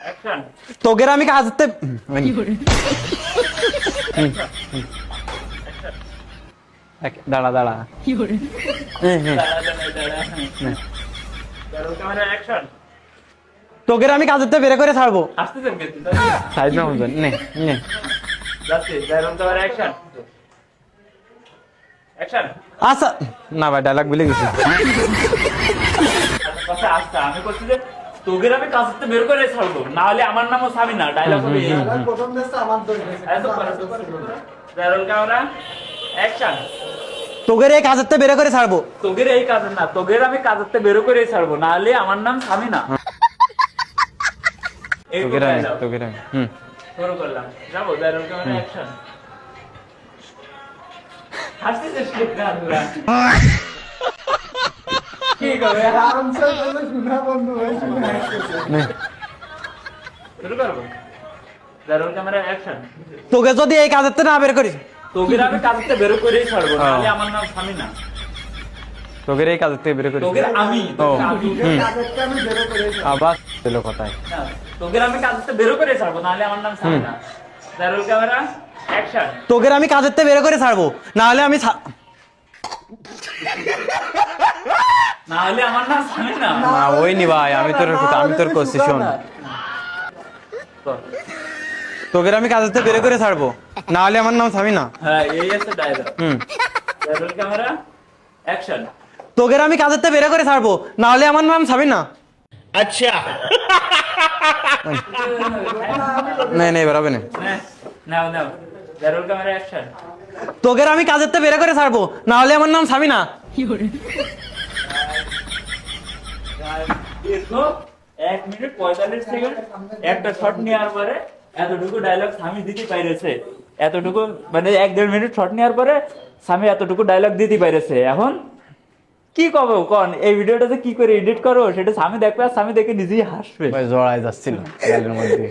Action. তোগের আমি কাজতে দাঁড়া দাঁড়া রোল ক্যামেরা অ্যাকশন। তোগের আমি কাজতে বের করে ছাড়বো। আসতেছেন কিন্তু সাইজ না বুঝবেন নে নে যাচ্ছে রোল ক্যামেরা অ্যাকশন। অ্যাকশন। আচ্ছা না ভাই ডায়লগ ভুলে গেছি। কথা আসছে আমি বলছি যে তোগের আমি কাজতে বের করে ছাড়বো, না হলে আমার নামও সামিনা। ডায়লগ হবে এই। প্রথম দেশটা আমার দৌড়ে এত রোল ক্যামেরা অ্যাকশন। তোগের এই কাজতে বের করে ছাড়বো। তোগের এই কাজ না, তোগের আমি কাজতে বের করে ছাড়বো, না হলে আমার নাম সামিনা। এই তোগের আমি dialogue। তোগের আমি শুরু করলাম, যাবো রোল ক্যামেরা অ্যাকশন। হাসতেছিস না তোরা? কি করবে? আনসার করলে শোনা বন্ধু ভাই শুনে হাসতেছে নে শুরু করবো। Role camera action. তোকে যদি এই কাজতে না বের করিস, তোগের আমি কাজতে বের করেই ছাড়বো, না হলে আমার নাম সামিনা। তোগের এই কাজতে বের করিস তোগের আমি ও কাজেরটা আমি বেরো করে আবার দিল কথায়। না, তোগের আমি কাজতে বের করে ছাড়বো, না হলে আমার নাম সামিনা। Roll camera action. তোগের আমি কাজতে বের করে ছাড়বো, না হলে আমি না হলে আমার নাম সামিনা। না ওই নি ভাই, আমি তোর করছি শোন। তোগের আমি কাজতে বের করে ছাড়বো, না হলে আমার নাম সামিনা। হ্যাঁ, এই আছে ডায়লগ। হুম রোল ক্যামেরা অ্যাকশন। তোগের আমি কাজতে বের করে ছাড়বো, না হলে আমার নাম সামিনা। না না বেরোবে না। নাও নাও। Roll camera action. তোগের আমি কাজতে বের করে ছাড়বো, না হলে আমার নাম সামিনা। দীর্ঘ 1 মিনিট 45 সেকেন্ড একটা শট নেওয়ার পরে এতটুকু ডায়লগ স্বামী দিতে পাইরেছে। এতটুকু মানে 1-1.5 মিনিট শট নেওয়ার পরে স্বামী এতটুকু ডায়লগ দিতে পাইরেছে। এখন কি কবে কোন এই ভিডিওটাতে কি করে এডিট করো সেটা স্বামী দেখবে, আর স্বামী দেখে নিজেই হাসবে। ভাই জড়াই যাচ্ছিল গালের মধ্যে।